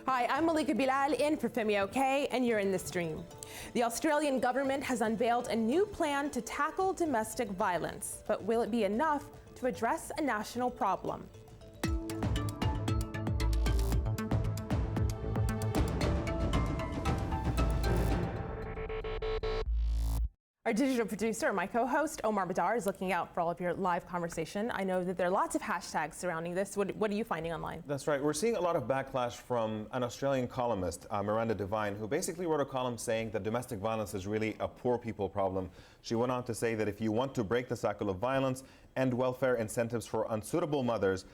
Hi, I'm Malika Bilal in for Femi OK, and you're in the stream. The Australian government has unveiled a new plan to tackle domestic violence, but will it be enough to address a national problem? Our digital producer, my co-host, Omar Badar, is looking out for all of your live conversation. I know that there are lots of hashtags surrounding this. What are you finding online? That's right. We're seeing a lot of backlash from an Australian columnist, Miranda Devine, who basically wrote a column saying that domestic violence is really a poor people problem. She went on to say that if you want to break the cycle of violence, end welfare incentives for unsuitable mothers,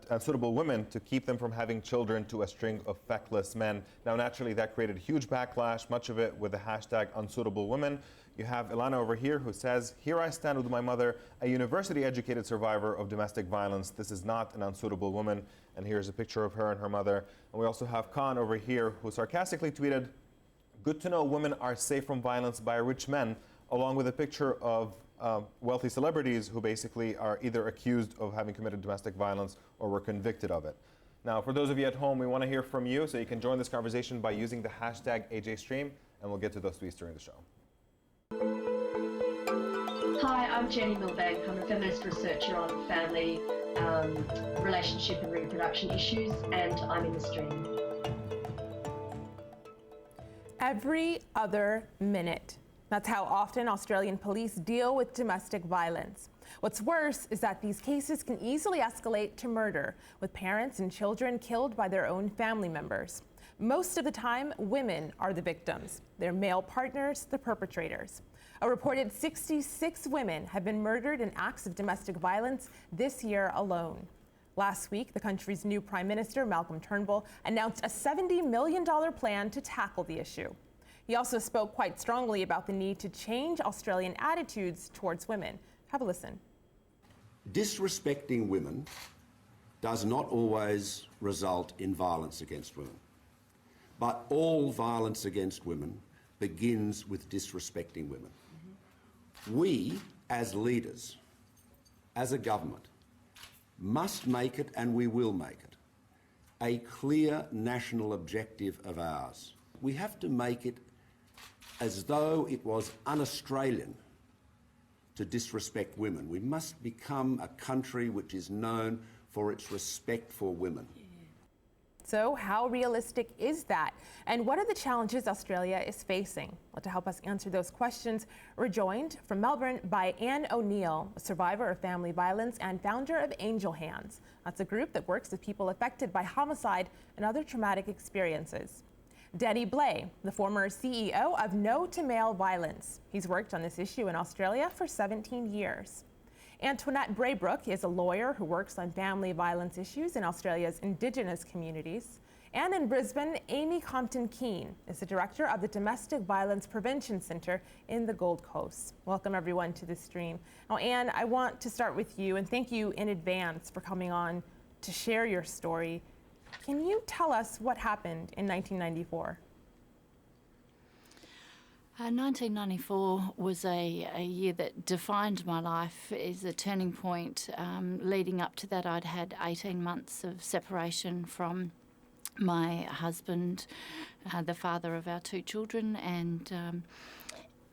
unsuitable women, to keep them from having children to a string of feckless men. Now, naturally, that created huge backlash, much of it with the hashtag unsuitable women. You have Ilana over here who says, "Here I stand with my mother, a university-educated survivor of domestic violence. This is not an unsuitable woman." And here's a picture of her and her mother. And we also have Khan over here who sarcastically tweeted, "Good to know women are safe from violence by rich men," along with a picture of wealthy celebrities who basically are either accused of having committed domestic violence or were convicted of it. Now, for those of you at home, we want to hear from you, so you can join this conversation by using the hashtag AJStream, and we'll get to those tweets during the show. Hi, I'm Jenny Milbank. I'm a feminist researcher on family, relationship and reproduction issues, and I'm in the stream. Every other minute. That's how often Australian police deal with domestic violence. What's worse is that these cases can easily escalate to murder, with parents and children killed by their own family members. Most of the time, women are the victims. Their male partners, the perpetrators. A reported 66 women have been murdered in acts of domestic violence this year alone. Last week, the country's new Prime Minister, Malcolm Turnbull, announced a $70 million plan to tackle the issue. He also spoke quite strongly about the need to change Australian attitudes towards women. Have a listen. Disrespecting women does not always result in violence against women. But all violence against women begins with disrespecting women. We, as leaders, as a government, must make it, and we will make it, a clear national objective of ours. We have to make it as though it was un-Australian to disrespect women. We must become a country which is known for its respect for women. So how realistic is that? And what are the challenges Australia is facing? Well, to help us answer those questions, we're joined from Melbourne by Anne O'Neill, a survivor of family violence and founder of Angel Hands. That's a group that works with people affected by homicide and other traumatic experiences. Denny Blay, the former CEO of No to Male Violence. He's worked on this issue in Australia for 17 years. Antoinette Braybrook is a lawyer who works on family violence issues in Australia's indigenous communities. And in Brisbane, Amy Compton-Keane is the director of the Domestic Violence Prevention Centre in the Gold Coast. Welcome everyone to the stream. Now, Anne, I want to start with you and thank you in advance for coming on to share your story. Can you tell us what happened in 1994? 1994 was a year that defined my life. Is a turning point. Leading up to that, I'd had 18 months of separation from my husband, the father of our two children, and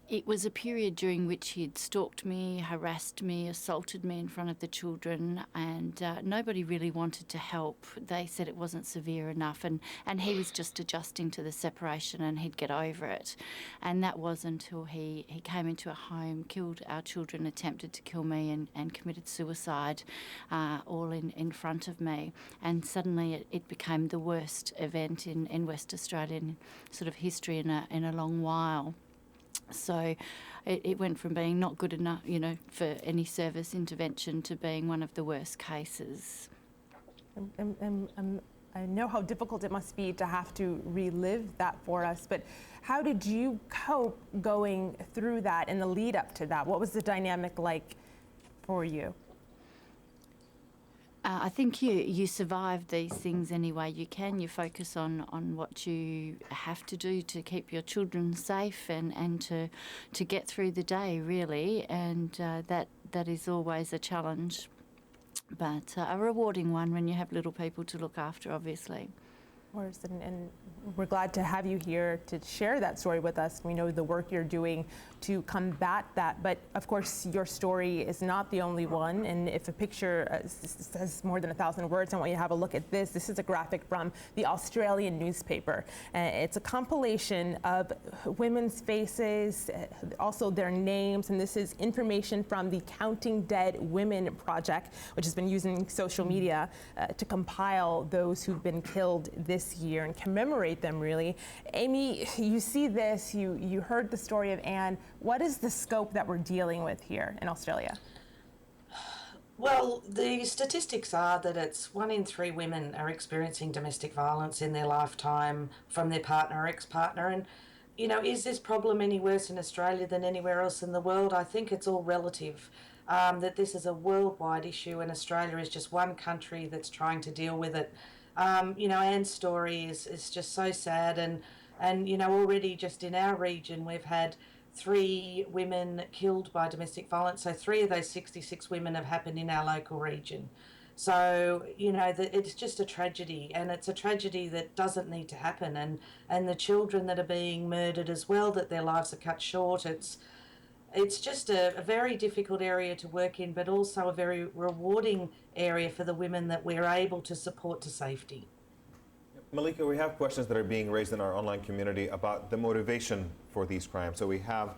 it was a period during which he'd stalked me, harassed me, assaulted me in front of the children, and nobody really wanted to help. They said it wasn't severe enough, and he was just adjusting to the separation and he'd get over it. And that was until he came into a home, killed our children, attempted to kill me and committed suicide, all in front of me. And suddenly it became the worst event in West Australian sort of history in a long while. So it went from being not good enough, for any service intervention to being one of the worst cases. I know how difficult it must be to have to relive that for us, but how did you cope going through that and the lead up to that? What was the dynamic like for you? I think you survive these things any way you can. You focus on what you have to do to keep your children safe and to get through the day, really, and that is always a challenge, but a rewarding one when you have little people to look after, obviously. course, and we're glad to have you here to share that story with us. We know the work you're doing to combat that, but of course your story is not the only one, and if a picture says more than 1,000 words, I want you to have a look at this. This is a graphic from the Australian newspaper. It's a compilation of women's faces, also their names, and this is information from the Counting Dead Women Project, which has been using social media to compile those who've been killed this year and commemorate them, really. Amy, you see this, you heard the story of Anne. What is the scope that we're dealing with here in Australia? Well, the statistics are that it's 1 in 3 women are experiencing domestic violence in their lifetime from their partner or ex-partner. And, you know, is this problem any worse in Australia than anywhere else in the world? I think it's all relative. That this is a worldwide issue and Australia is just one country that's trying to deal with it. You know, Anne's story is just so sad, and you know, already just in our region we've had 3 women killed by domestic violence. So 3 of those 66 women have happened in our local region. So, you know, it's just a tragedy, and it's a tragedy that doesn't need to happen. And the children that are being murdered as well, that their lives are cut short. It's just a very difficult area to work in, but also a very rewarding area for the women that we're able to support to safety. Malika, we have questions that are being raised in our online community about the motivation for these crimes. So we have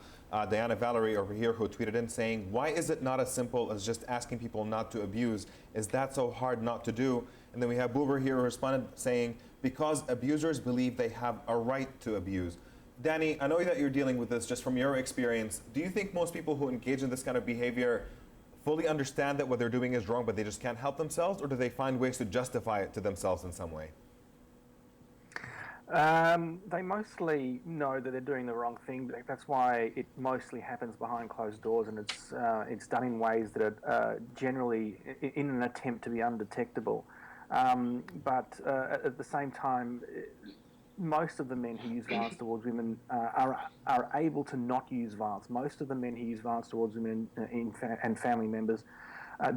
Diana Valerie over here who tweeted in saying, why is it not as simple as just asking people not to abuse? Is that so hard not to do? And then we have Boober here who responded saying, because abusers believe they have a right to abuse. Danny, I know that you're dealing with this just from your experience. Do you think most people who engage in this kind of behavior fully understand that what they're doing is wrong, but they just can't help themselves, or do they find ways to justify it to themselves in some way? They mostly know that they're doing the wrong thing. That's why it mostly happens behind closed doors, and it's done in ways that are generally in an attempt to be undetectable. But at the same time, most of the men who use violence towards women are able to not use violence. Most of the men who use violence towards women and family members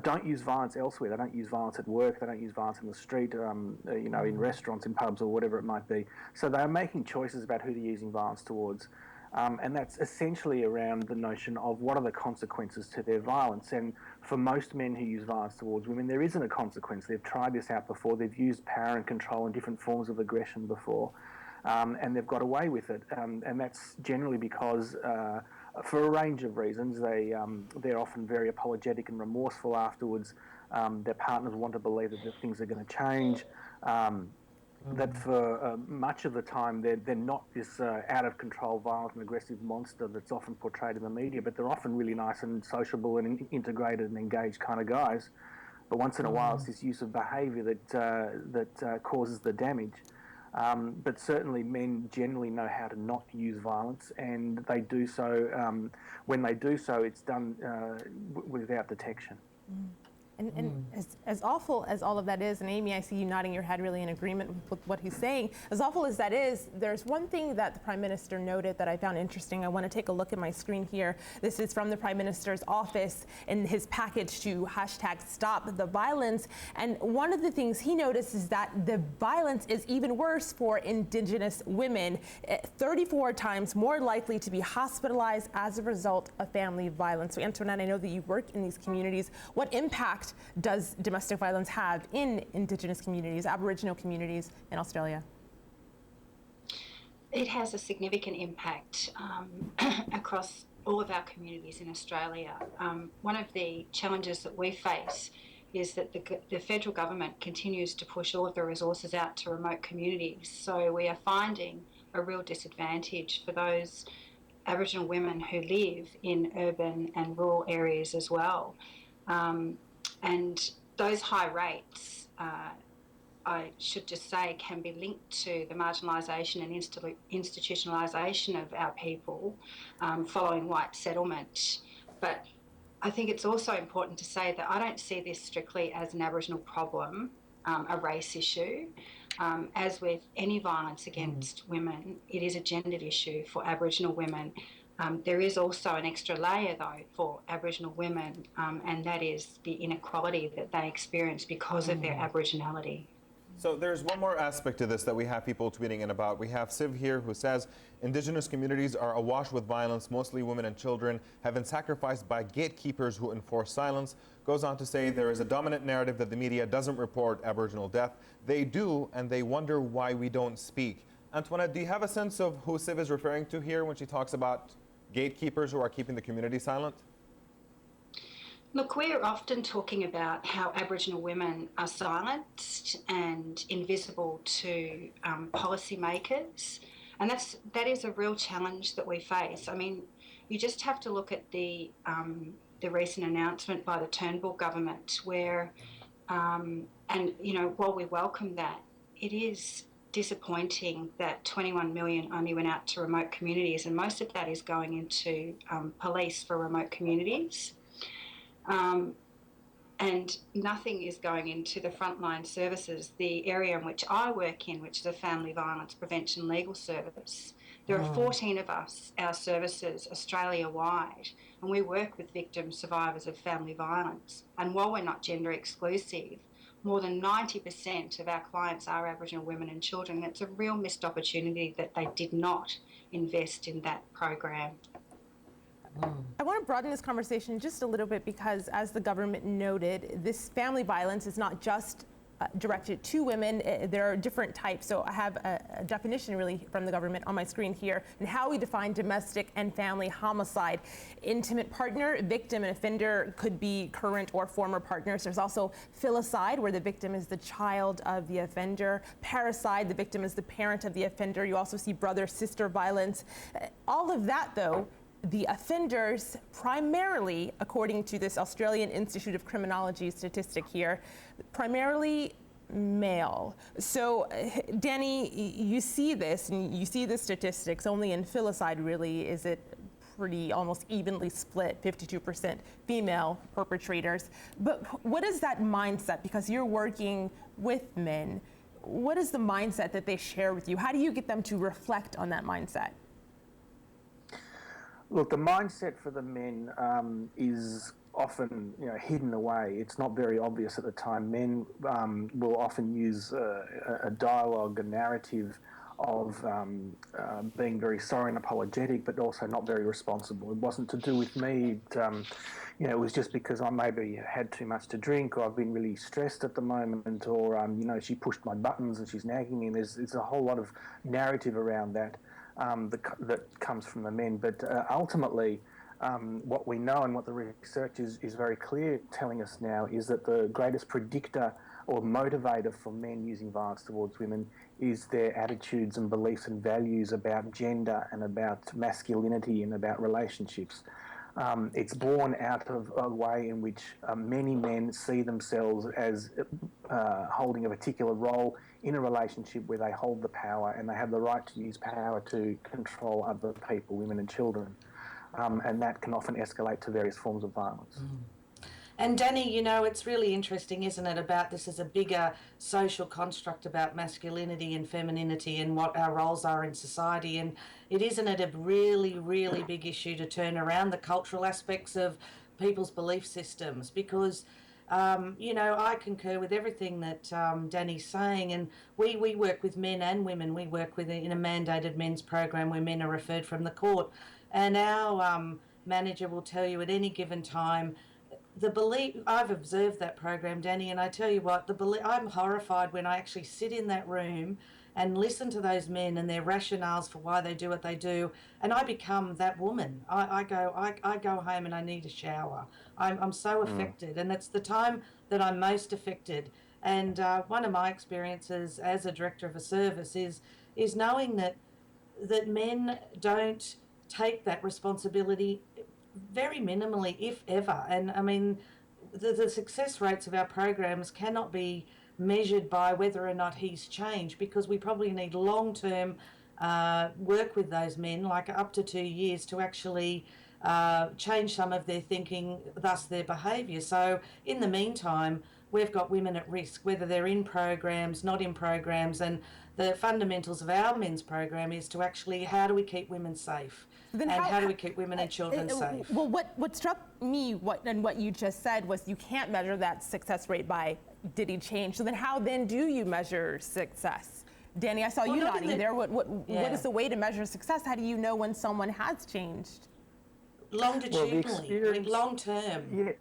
don't use violence elsewhere. They don't use violence at work. They don't use violence in the street, you know, in restaurants, in pubs, or whatever it might be. So they're making choices about who they're using violence towards. And that's essentially around the notion of what are the consequences to their violence. And for most men who use violence towards women, there isn't a consequence. They've tried this out before. They've used power and control and different forms of aggression before. And they've got away with it. And that's generally because for a range of reasons, they're often very apologetic and remorseful afterwards. Their partners want to believe that things are going to change. That for much of the time, they're not this out-of-control, violent and aggressive monster that's often portrayed in the media, but they're often really nice and sociable and integrated and engaged kind of guys. But once in a while, it's this use of behaviour that causes the damage. But certainly men generally know how to not use violence, and they do so. When they do so, it's done without detection. And as awful as all of that is, and Amy, I see you nodding your head really in agreement with what he's saying, as awful as that is, there's one thing that the Prime Minister noted that I found interesting. I want to take a look at my screen here. This is from the Prime Minister's office in his package to #StopTheViolence. And one of the things he noticed is that the violence is even worse for Indigenous women, 34 times more likely to be hospitalized as a result of family violence. So Antoinette, I know that you work in these communities. What impact does domestic violence have in Indigenous communities, Aboriginal communities in Australia? It has a significant impact across all of our communities in Australia. One of the challenges that we face is that the federal government continues to push all of the resources out to remote communities. So we are finding a real disadvantage for those Aboriginal women who live in urban and rural areas as well. And those high rates, I should just say, can be linked to the marginalisation and institutionalisation of our people following white settlement. But I think it's also important to say that I don't see this strictly as an Aboriginal problem, a race issue. As with any violence against women, it is a gendered issue for Aboriginal women. There is also an extra layer, though, for Aboriginal women, and that is the inequality that they experience because of their Aboriginality. So there's one more aspect to this that we have people tweeting in about. We have Siv here who says, indigenous communities are awash with violence, mostly women and children, have been sacrificed by gatekeepers who enforce silence. Goes on to say there is a dominant narrative that the media doesn't report Aboriginal death. They do, and they wonder why we don't speak. Antoinette, do you have a sense of who Siv is referring to here when she talks about gatekeepers who are keeping the community silent? Look, we're often talking about how Aboriginal women are silenced and invisible to policymakers, and that is a real challenge that we face. I mean, you just have to look at the recent announcement by the Turnbull government, where, and you know, while we welcome that, it is disappointing that 21 million only went out to remote communities, and most of that is going into police for remote communities. And nothing is going into the frontline services, the area in which I work in, which is a family violence prevention legal service. There are 14 of us, our services, Australia-wide, and we work with victims, survivors of family violence. And while we're not gender exclusive, more than 90% of our clients are Aboriginal women and children. It's a real missed opportunity that they did not invest in that program. I want to broaden this conversation just a little bit because, as the government noted, this family violence is not just directed to women. There are different types. So I have a definition really from the government on my screen here and how we define domestic and family homicide. Intimate partner, victim, and offender could be current or former partners. There's also filicide, where the victim is the child of the offender. Parricide, the victim is the parent of the offender. You also see brother-sister violence. All of that, though, the offenders primarily, according to this Australian Institute of Criminology statistic here, primarily male. So, Danny, you see this, and you see the statistics. Only in filicide, really, is it pretty almost evenly split, 52% female perpetrators. But what is that mindset? Because you're working with men, what is the mindset that they share with you? How do you get them to reflect on that mindset? Look, the mindset for the men is often, hidden away. It's not very obvious at the time. Men will often use a dialogue, a narrative of being very sorry and apologetic, but also not very responsible. It wasn't to do with me. It was just because I maybe had too much to drink, or I've been really stressed at the moment, or she pushed my buttons and she's nagging me. And there's a whole lot of narrative around that. That comes from the men. But ultimately, what we know and what the research is very clear telling us now is that the greatest predictor or motivator for men using violence towards women is their attitudes and beliefs and values about gender and about masculinity and about relationships. It's born out of a way in which many men see themselves as holding a particular role in a relationship where they hold the power and they have the right to use power to control other people, women and children. And that can often escalate to various forms of violence. And Danny, it's really interesting, isn't it, about this as a bigger social construct about masculinity and femininity and what our roles are in society. And isn't it a really, really big issue to turn around the cultural aspects of people's belief systems? Because, I concur with everything that Danny's saying. And we work with men and women. We work in a mandated men's program where men are referred from the court. And our manager will tell you at any given time, I've observed that program, Danny, and I tell you what, I'm horrified when I actually sit in that room and listen to those men and their rationales for why they do what they do, and I become that woman. I go home and I need a shower. I'm so affected, and it's the time that I'm most affected. And one of my experiences as a director of a service is knowing that men don't take that responsibility very minimally, if ever. And I mean, the success rates of our programs cannot be measured by whether or not he's changed, because we probably need long-term work with those men, like up to 2 years, to actually change some of their thinking, thus their behaviour. So in the meantime, we've got women at risk, whether they're in programs, not in programs, and the fundamentals of our men's program is to actually, how do we keep women safe? Then and how do we keep women and children safe? Well, what struck me and what you just said was you can't measure that success rate by did he change. So then how then do you measure success? Danny, I saw you nodding there. What is the way to measure success? How do you know when someone has changed? Longitudinally, long term.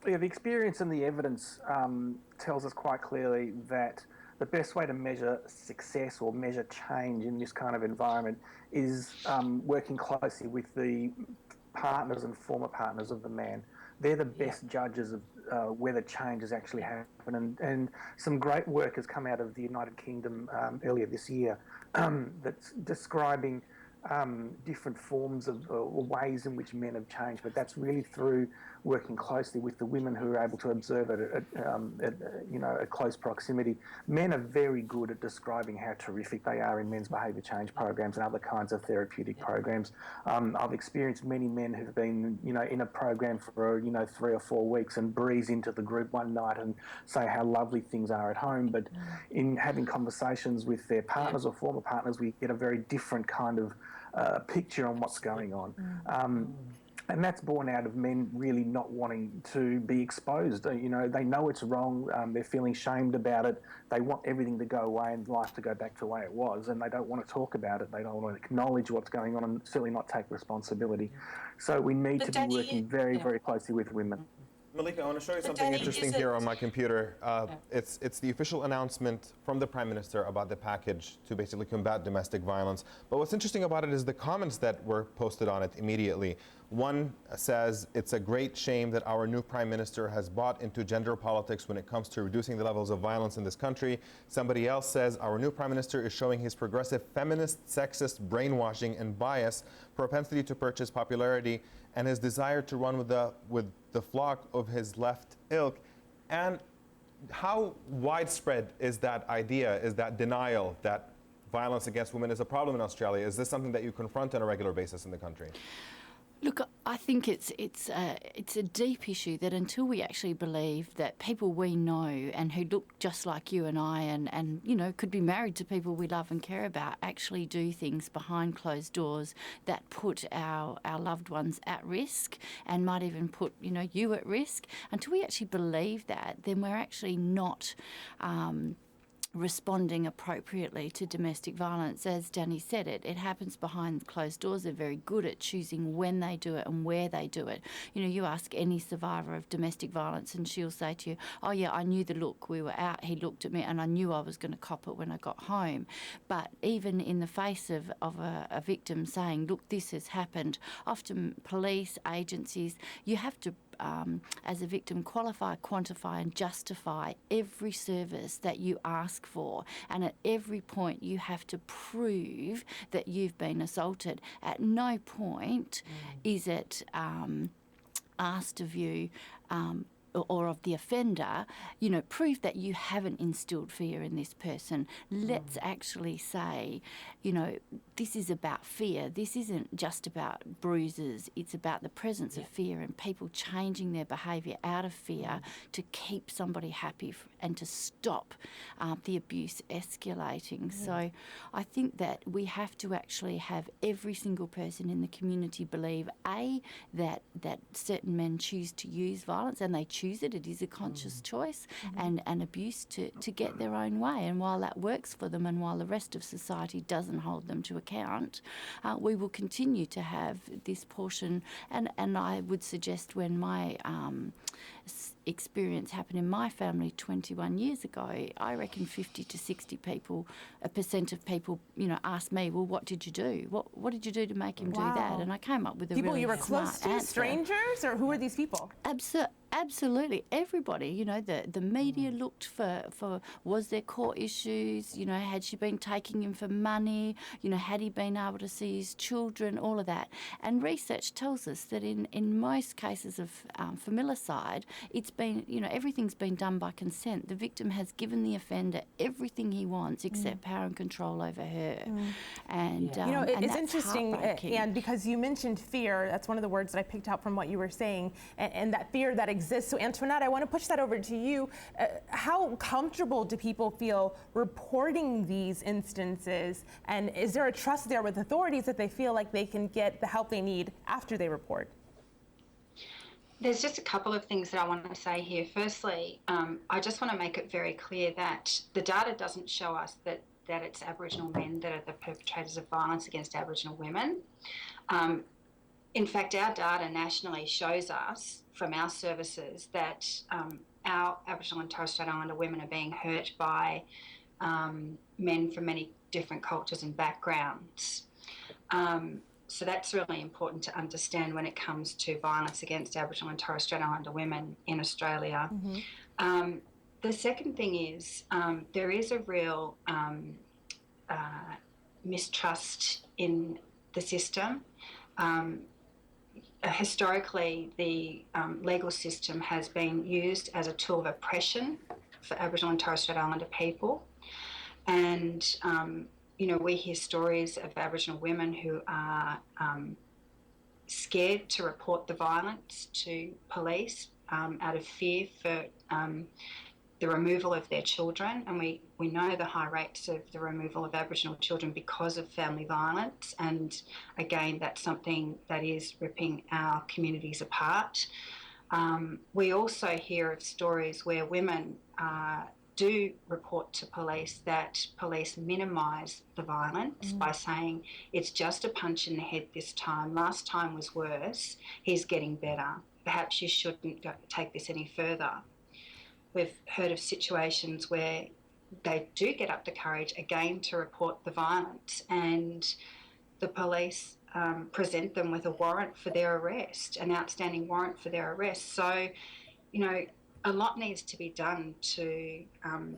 Yeah, the experience and the evidence tells us quite clearly that the best way to measure success or measure change in this kind of environment is working closely with the partners and former partners of the man. They're the best judges of whether change has actually happened. And some great work has come out of the United Kingdom earlier this year that's describing different forms of ways in which men have changed, but that's really through working closely with the women who are able to observe it at close proximity. Men are very good at describing how terrific they are in men's behaviour change programs and other kinds of therapeutic programs. I've experienced many men who've been in a program for 3 or 4 weeks and breeze into the group one night and say how lovely things are at home, but in having conversations with their partners or former partners, we get a very different kind of picture on what's going on. And that's born out of men really not wanting to be exposed. They know it's wrong. They're feeling shamed about it. They want everything to go away and life to go back to the way it was. And they don't want to talk about it. They don't want to acknowledge what's going on and certainly not take responsibility. So we need to be working very, very closely with women. Malika, I want to show you something interesting here on my computer. It's the official announcement from the Prime Minister about the package to basically combat domestic violence. But what's interesting about it is the comments that were posted on it immediately. One says, it's a great shame that our new Prime Minister has bought into gender politics when it comes to reducing the levels of violence in this country. Somebody else says, our new Prime Minister is showing his progressive feminist, sexist brainwashing and bias, propensity to purchase popularity, and his desire to run with the flock of his left ilk. And how widespread is that idea, is that denial that violence against women is a problem in Australia? Is this something that you confront on a regular basis in the country? Look, I think it's a deep issue that until we actually believe that people we know and who look just like you and I and could be married to people we love and care about actually do things behind closed doors that put our loved ones at risk and might even put you at risk, until we actually believe that, then we're actually not responding appropriately to domestic violence. As Danny said, it happens behind closed doors. They're very good at choosing when they do it and where they do it. You ask any survivor of domestic violence and she'll say to you, oh yeah, I knew the look. We were out, he looked at me and I knew I was going to cop it when I got home. But even in the face of a victim saying, look, this has happened, often police, agencies, you have to as a victim, qualify, quantify and justify every service that you ask for. And at every point you have to prove that you've been assaulted. At no point is it asked of you or of the offender, prove that you haven't instilled fear in this person. Let's actually say, this is about fear. This isn't just about bruises. It's about the presence of fear and people changing their behaviour out of fear to keep somebody happy and to stop the abuse escalating. So I think that we have to actually have every single person in the community believe, A, that certain men choose to use violence and they choose it. It is a conscious choice and abuse to get their own way. And while that works for them and while the rest of society doesn't hold them to account, we will continue to have this portion. And I would suggest when my experience happened in my family 21 years ago, I reckon 50 to 60% of people, asked me, well, what did you do? What did you do to make him do that? And I came up with a people really you were smart close to, answer. strangers, or who are these people? Absolutely, everybody. The media looked for was there court issues? Had she been taking him for money? Had he been able to see his children? All of that. And research tells us that in most cases of familicide, it's been everything's been done by consent. The victim has given the offender everything he wants except power and control over her. And it's interesting, and because you mentioned fear, that's one of the words that I picked out from what you were saying, and that fear that exists. So Antoinette, I want to push that over to you. How comfortable do people feel reporting these instances? And is there a trust there with authorities that they feel like they can get the help they need after they report? There's just a couple of things that I want to say here. Firstly, I just want to make it very clear that the data doesn't show us that it's Aboriginal men that are the perpetrators of violence against Aboriginal women. In fact, our data nationally shows us from our services that our Aboriginal and Torres Strait Islander women are being hurt by men from many different cultures and backgrounds. So that's really important to understand when it comes to violence against Aboriginal and Torres Strait Islander women in Australia. Mm-hmm. The second thing is there is a real mistrust in the system. Historically, the legal system has been used as a tool of oppression for Aboriginal and Torres Strait Islander people. And we hear stories of Aboriginal women who are scared to report the violence to police out of fear for the removal of their children. And we know the high rates of the removal of Aboriginal children because of family violence. And again, that's something that is ripping our communities apart. We also hear of stories where women do report to police that police minimise the violence by saying it's just a punch in the head this time. Last time was worse. He's getting better. Perhaps you shouldn't take this any further. We've heard of situations where they do get up the courage again to report the violence, and the police present them with a warrant for their arrest, an outstanding warrant for their arrest. So, a lot needs to be done to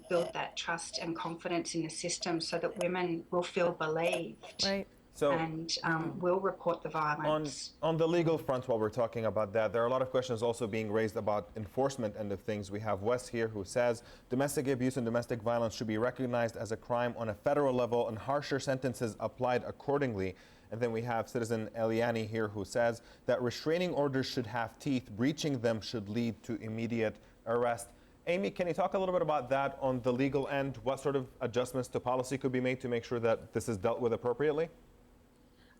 build that trust and confidence in the system so that women will feel believed. Right. So, and will report the violence. On the legal front, while we're talking about that, there are a lot of questions also being raised about enforcement end of things. We have Wes here who says domestic abuse and domestic violence should be recognized as a crime on a federal level and harsher sentences applied accordingly. And then we have citizen Eliani here who says that restraining orders should have teeth. Breaching them should lead to immediate arrest. Amy, can you talk a little bit about that on the legal end? What sort of adjustments to policy could be made to make sure that this is dealt with appropriately?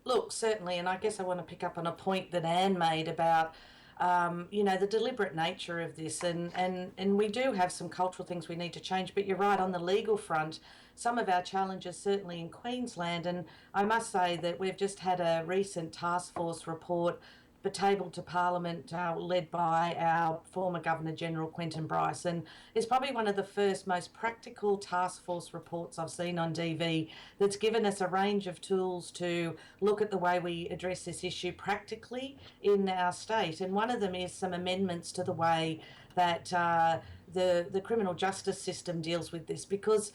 Look, certainly, and I guess I want to pick up on a point that Anne made about, the deliberate nature of this, and we do have some cultural things we need to change, but you're right, on the legal front, some of our challenges, certainly in Queensland, and I must say that we've just had a recent task force report tabled to Parliament, led by our former Governor-General, Quentin Bryce, and it's probably one of the first most practical task force reports I've seen on DV that's given us a range of tools to look at the way we address this issue practically in our state. And one of them is some amendments to the way that the criminal justice system deals with this, because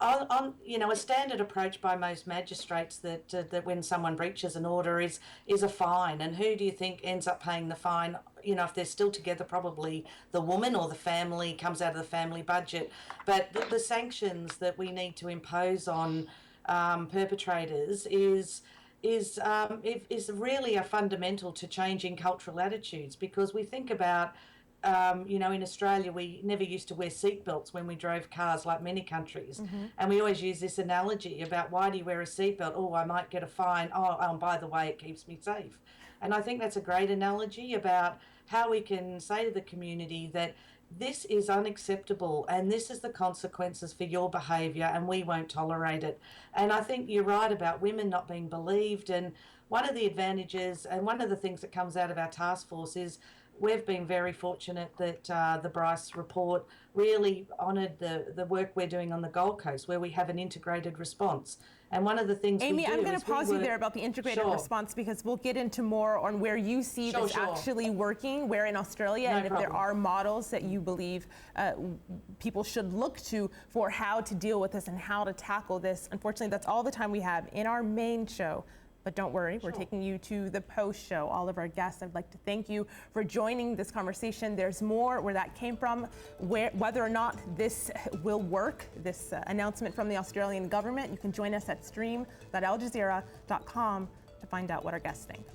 a standard approach by most magistrates that when someone breaches an order is a fine, and who do you think ends up paying the fine? If they're still together, probably the woman or the family, comes out of the family budget. But the sanctions that we need to impose on perpetrators is really a fundamental to changing cultural attitudes, because we think about in Australia, we never used to wear seatbelts when we drove cars like many countries. Mm-hmm. And we always use this analogy about, why do you wear a seatbelt? Oh, I might get a fine. Oh, by the way, it keeps me safe. And I think that's a great analogy about how we can say to the community that this is unacceptable and this is the consequences for your behaviour, and we won't tolerate it. And I think you're right about women not being believed. And one of the advantages and one of the things that comes out of our task force is we've been very fortunate that the Bryce report really honoured the work we're doing on the Gold Coast, where we have an integrated response. And one of the things Amy, we do I'm going to pause you there about the integrated Sure. response, because we'll get into more on where you see this actually working, where in Australia, No and if problem. there are models that you believe people should look to for how to deal with this and how to tackle this. Unfortunately, that's all the time we have in our main show. But don't worry, we're taking you to the post show. All of our guests, I'd like to thank you for joining this conversation. There's more where that came from, whether or not this will work, this announcement from the Australian government. You can join us at stream.aljazeera.com to find out what our guests think.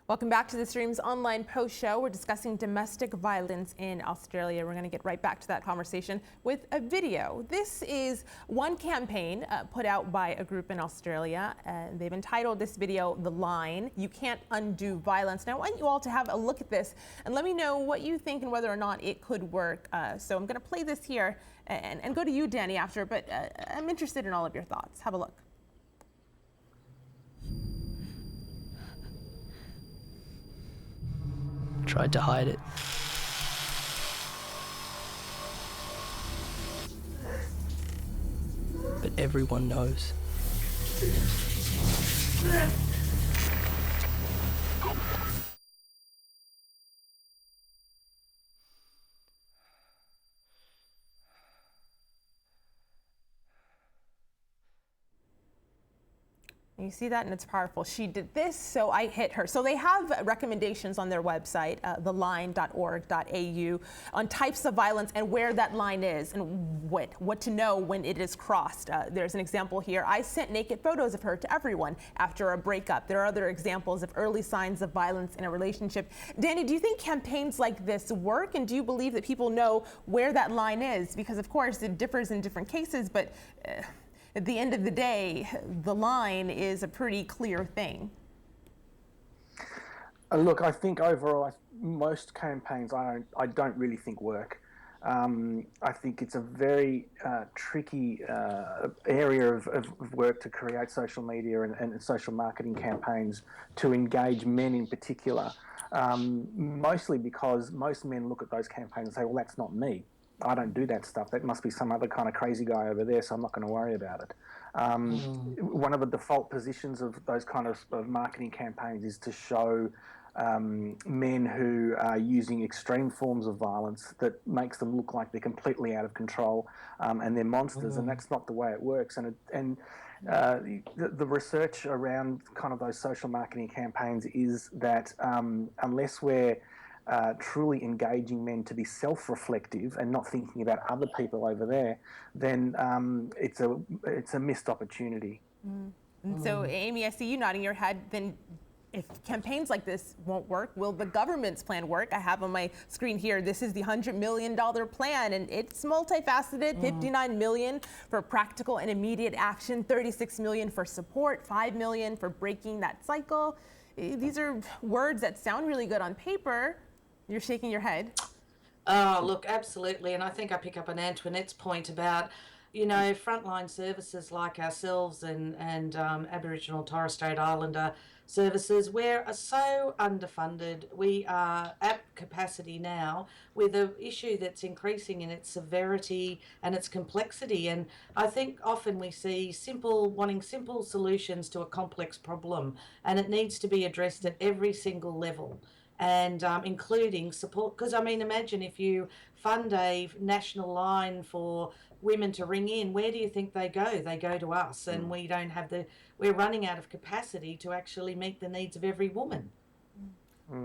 Welcome back to the Stream's online post show. We're discussing domestic violence in Australia. We're going to get right back to that conversation with a video. This is one campaign put out by a group in Australia. They've entitled this video, "The Line, You Can't Undo Violence." Now, I want you all to have a look at this and let me know what you think and whether or not it could work. So I'm going to play this here and go to you, Danny, after, but I'm interested in all of your thoughts. Have a look. Tried to hide it. But everyone knows. You see that, and it's powerful. She did this, so I hit her. So they have recommendations on their website, theline.org.au, on types of violence and where that line is and what to know when it is crossed. There's an example here. I sent naked photos of her to everyone after a breakup. There are other examples of early signs of violence in a relationship. Danny, do you think campaigns like this work, and do you believe that people know where that line is? Because, of course, it differs in different cases, but at the end of the day, the line is a pretty clear thing. Look, I think overall, most campaigns I don't really think work. I think it's a very tricky area of work to create social media and social marketing campaigns to engage men in particular, mostly because most men look at those campaigns and say, well, that's not me. I don't do that stuff. That must be some other kind of crazy guy over there, so I'm not going to worry about it. One of the default positions of those kind of marketing campaigns is to show men who are using extreme forms of violence that makes them look like they're completely out of control and they're monsters, and that's not the way it works. And the research around kind of those social marketing campaigns is that unless we're truly engaging men to be self-reflective and not thinking about other people over there, then it's a missed opportunity. And so, Amy, I see you nodding your head. Then, if campaigns like this won't work, will the government's plan work? I have on my screen here, this is the $100 million plan, and it's multifaceted. $59 million for practical and immediate action, $36 million for support, $5 million for breaking that cycle. These are words that sound really good on paper. You're shaking your head. Oh, look, absolutely. And I think I pick up on Antoinette's point about, you know, frontline services like ourselves and Aboriginal Torres Strait Islander services, we're so underfunded. We are at capacity now with an issue that's increasing in its severity and its complexity. And I think often we see wanting simple solutions to a complex problem, and it needs to be addressed at every single level. And including support, because I mean, imagine if you fund a national line for women to ring in, where do you think they go? They go to us, and we don't have we're running out of capacity to actually meet the needs of every woman.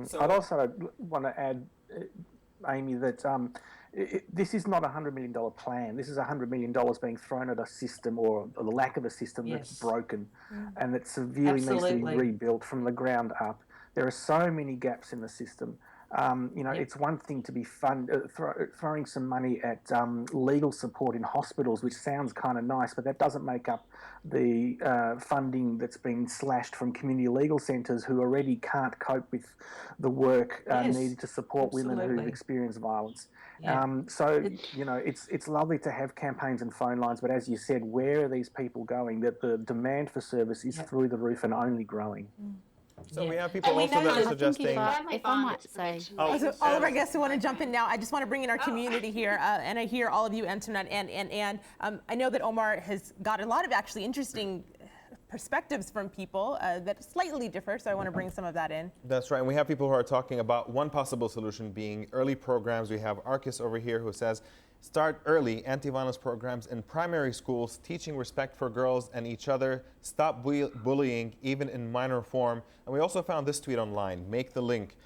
So I'd also want to add, Amy, that this is not a $100 million plan. This is $100 million being thrown at a system, or the lack of a system that's broken and that severely needs to be rebuilt from the ground up. There are so many gaps in the system. It's one thing to be throwing some money at legal support in hospitals, which sounds kind of nice, but that doesn't make up the funding that's been slashed from community legal centres who already can't cope with the work needed to support women who've experienced violence. It's lovely to have campaigns and phone lines, but as you said, where are these people going? That the demand for service is through the roof and only growing. So we have people also that are suggesting. If I might say, So all of our guests who want to jump in now, I just want to bring in our community here, and I hear all of you, Antoinette and Anne. I know that Omar has got a lot of actually interesting perspectives from people that slightly differ, so I want to bring some of that in. That's right, and we have people who are talking about one possible solution being early programs. We have Arcus over here who says, start early anti-violence programs in primary schools, teaching respect for girls and each other, stop bullying, even in minor form. And we also found this tweet online, make the link,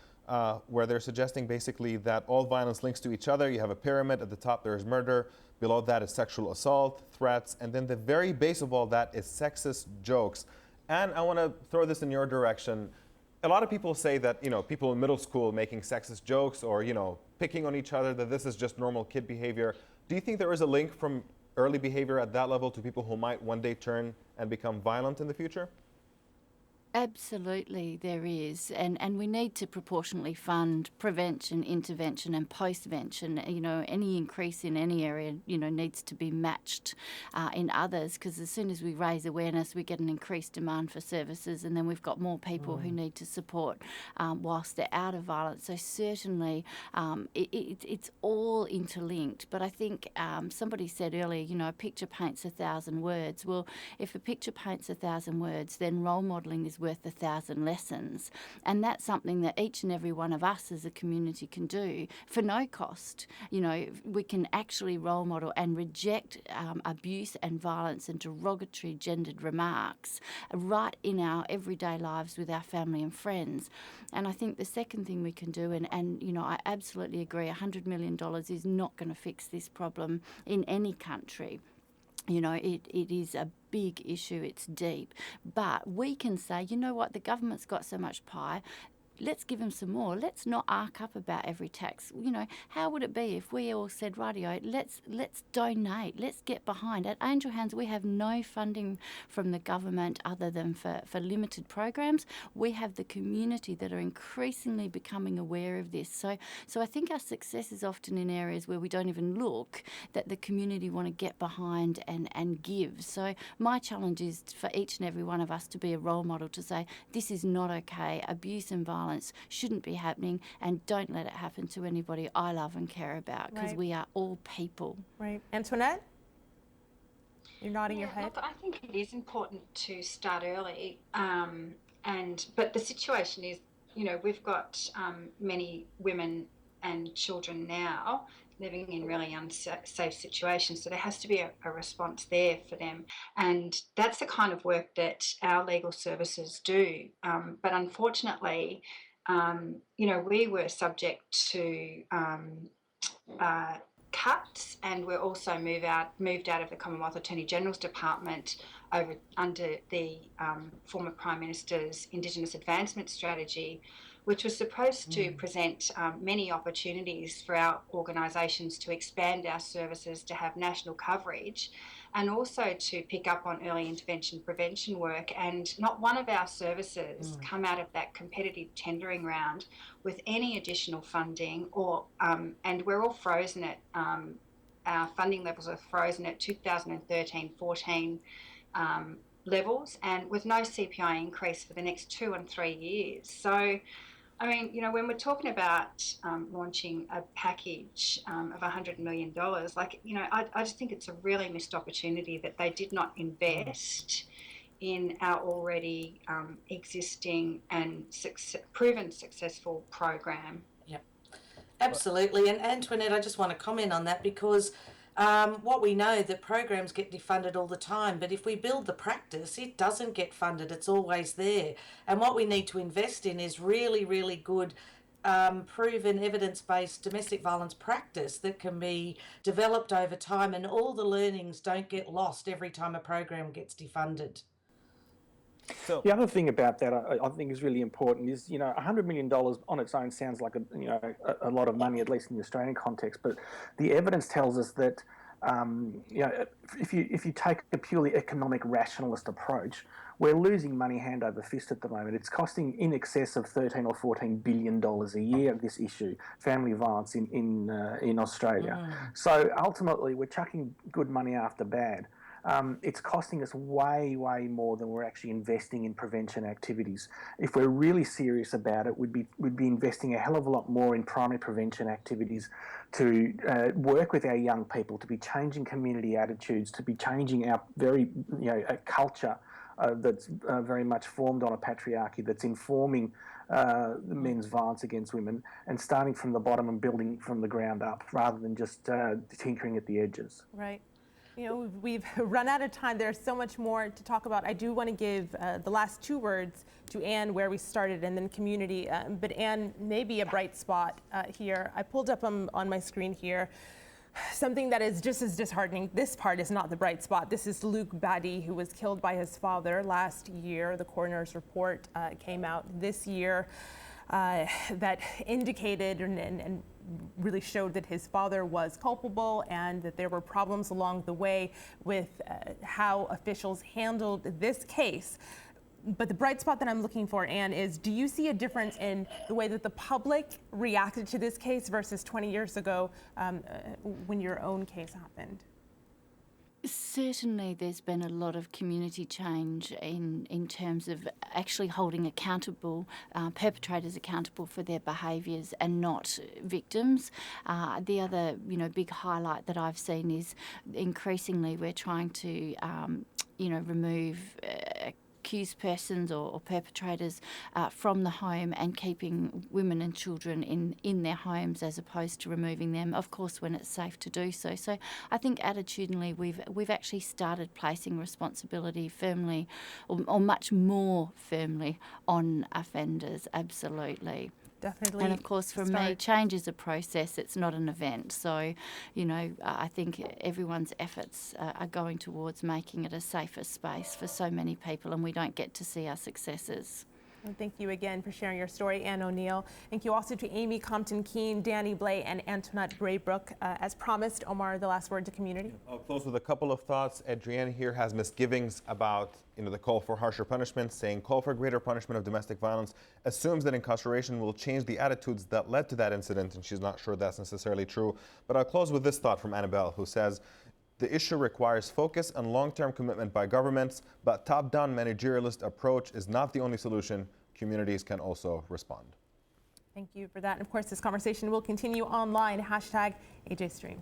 where they're suggesting basically that all violence links to each other. You have a pyramid. At the top there is murder, below that is sexual assault, threats, and then the very base of all that is sexist jokes. And I want to throw this in your direction. a lot of people say that, people in middle school making sexist jokes or, picking on each other, that this is just normal kid behavior. Do you think there is a link from early behavior at that level to people who might one day turn and become violent in the future? Absolutely, there is, and we need to proportionally fund prevention, intervention, and postvention. Any increase in any area, needs to be matched in others, because as soon as we raise awareness, we get an increased demand for services, and then we've got more people who need to support whilst they're out of violence. So certainly, it's all interlinked. But I think somebody said earlier, a picture paints 1,000 words. Well, if a picture paints 1,000 words, then role modelling is worth 1,000 lessons, and that's something that each and every one of us as a community can do for no cost. We can actually role model and reject abuse and violence and derogatory gendered remarks right in our everyday lives with our family and friends. And I think the second thing we can do, and I absolutely agree, $100 million is not going to fix this problem in any country. It is a big issue, it's deep. But we can say, what, the government's got so much pie, let's give them some more. Let's not arc up about every tax. How would it be if we all said, rightio, let's donate, let's get behind. At Angel Hands, we have no funding from the government other than for limited programs. We have the community that are increasingly becoming aware of this. So I think our success is often in areas where we don't even look, that the community want to get behind and give. So my challenge is for each and every one of us to be a role model, to say, this is not okay. Abuse and violence shouldn't be happening, and don't let it happen to anybody I love and care about, because we are all people. Right. Antoinette? You're nodding your head. Look, I think it is important to start early, but the situation is, we've got many women and children now living in really unsafe situations, so there has to be a response there for them, and that's the kind of work that our legal services do. But unfortunately, we were subject to cuts, and we're also moved out of the Commonwealth Attorney General's Department under the former Prime Minister's Indigenous Advancement Strategy, which was supposed to present many opportunities for our organisations to expand our services, to have national coverage, and also to pick up on early intervention prevention work. And not one of our services come out of that competitive tendering round with any additional funding, and we're all frozen at, our funding levels are frozen at 2013-14 levels, and with no CPI increase for the next 2 and 3 years. So, when we're talking about launching a package of $100 million, I just think it's a really missed opportunity that they did not invest in our already existing and proven successful program. Yep, absolutely. And Antoinette, I just want to comment on that, because what we know, that programs get defunded all the time, but if we build the practice, it doesn't get funded. It's always there. And what we need to invest in is really, really good proven evidence-based domestic violence practice that can be developed over time, and all the learnings don't get lost every time a program gets defunded. So the other thing about that I think is really important is, $100 million on its own sounds like a lot of money, at least in the Australian context, but the evidence tells us that if you take a purely economic rationalist approach, we're losing money hand over fist at the moment. It's costing in excess of $13 or $14 billion a year, this issue, family violence in Australia. So ultimately, we're chucking good money after bad. It's costing us way, way more than we're actually investing in prevention activities. If we're really serious about it, we'd be investing a hell of a lot more in primary prevention activities to work with our young people, to be changing community attitudes, to be changing our very, a culture that's very much formed on a patriarchy that's informing men's violence against women, and starting from the bottom and building from the ground up, rather than just tinkering at the edges. Right. We've run out of time. There's so much more to talk about. I do want to give the last 2 words to Anne, where we started, and then community. But Anne, maybe a bright spot here. I pulled up on my screen here Something that is just as disheartening, this part is not the bright spot. This is Luke Baddy, who was killed by his father last year. The coroner's report came out this year that indicated and really showed that his father was culpable and that there were problems along the way with how officials handled this case. But the bright spot that I'm looking for, Anne, is do you see a difference in the way that the public reacted to this case versus 20 years ago when your own case happened? Certainly there's been a lot of community change in terms of actually holding accountable, perpetrators accountable for their behaviours and not victims. The other, big highlight that I've seen is increasingly we're trying to, remove accused persons or perpetrators from the home and keeping women and children in their homes as opposed to removing them, of course, when it's safe to do so. So I think attitudinally we've actually started placing responsibility firmly or much more firmly on offenders, absolutely. Definitely. And of course, for me, change is a process, it's not an event. So, I think everyone's efforts are going towards making it a safer space for so many people, and we don't get to see our successes. And thank you again for sharing your story, Anne O'Neill. Thank you also to Amy Compton-Keene, Danny Blay, and Antoinette Braybrook. As promised, Omar, the last word to community. I'll close with a couple of thoughts. Adrienne here has misgivings about the call for harsher punishments, saying call for greater punishment of domestic violence, assumes that incarceration will change the attitudes that led to that incident, and she's not sure that's necessarily true. But I'll close with this thought from Annabelle, who says, the issue requires focus and long-term commitment by governments, but top-down managerialist approach is not the only solution. Communities can also respond. Thank you for that. And of course, this conversation will continue online, #AJStream.